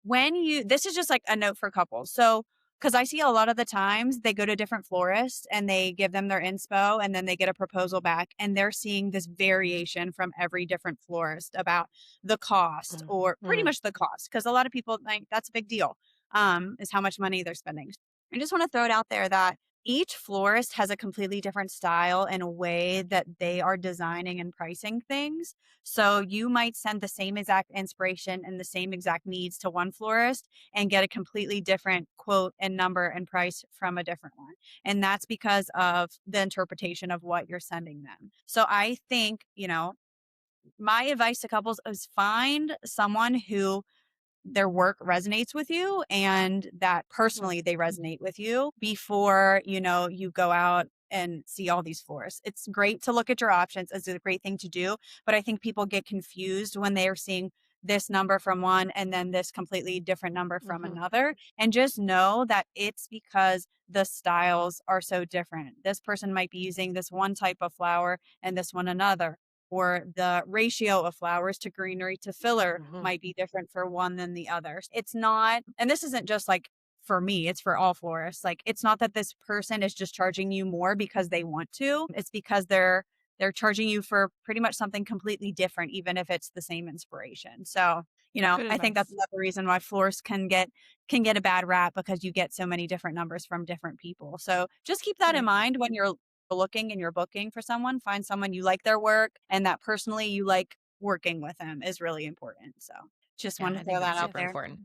this is just like a note for couples. So, because I see a lot of the times they go to different florists and they give them their inspo and then they get a proposal back and they're seeing this variation from every different florist about the cost Mm, or pretty mm, much the cost. Because a lot of people think that's a big deal, is how much money they're spending. I just want to throw it out there that each florist has a completely different style and a way that they are designing and pricing things. So you might send the same exact inspiration and the same exact needs to one florist and get a completely different quote and number and price from a different one. And that's because of the interpretation of what you're sending them. So I think, my advice to couples is find someone who their work resonates with you and that personally they resonate with you before, you go out and see all these florists. It's great to look at your options. It's a great thing to do. But I think people get confused when they are seeing this number from one and then this completely different number from another. And just know that it's because the styles are so different. This person might be using this one type of flower and this one another, or the ratio of flowers to greenery to filler might be different for one than the other. It's not, and this isn't just like for me, it's for all florists. Like, it's not that this person is just charging you more because they want to. It's because they're charging you for pretty much something completely different, even if it's the same inspiration. So, I think that's another reason why florists can get a bad rap, because you get so many different numbers from different people. So just keep that in mind when you're looking and you're booking for someone. Find someone you like their work and that personally you like working with them is really important. So just wanted to throw that out there. Important.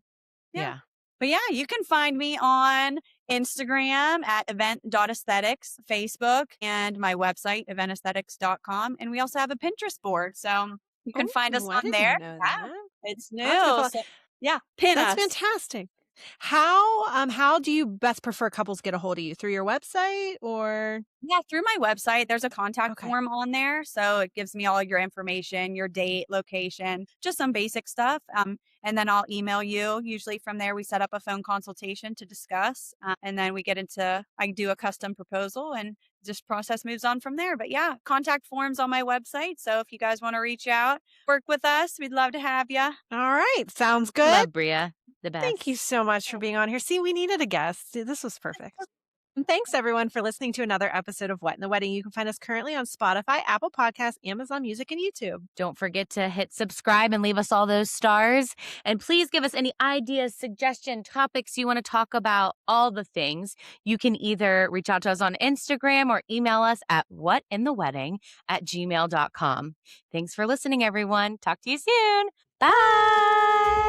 Yeah. But yeah, you can find me on Instagram at event.aesthetics, Facebook, and my website, eventaesthetics.com. And we also have a Pinterest board. So you can find us on there. Yeah, it's new. So, yeah, pin us. That's fantastic. How do you best prefer couples get a hold of you? Through your website or? Yeah, through my website. There's a contact form on there. So it gives me all your information, your date, location, just some basic stuff. And then I'll email you. Usually from there, we set up a phone consultation to discuss. And then I do a custom proposal and just process moves on from there. But yeah, contact forms on my website. So if you guys want to reach out, work with us, we'd love to have you. All right. Sounds good. Love Bria. The best. Thank you so much for being on here. See, we needed a guest. This was perfect. And thanks everyone for listening to another episode of What in the Wedding. You can find us currently on Spotify, Apple Podcasts, Amazon Music, and YouTube. Don't forget to hit subscribe and leave us all those stars. And please give us any ideas, suggestions, topics you want to talk about, all the things. You can either reach out to us on Instagram or email us at whatinthewedding@gmail.com. Thanks for listening, everyone. Talk to you soon. Bye.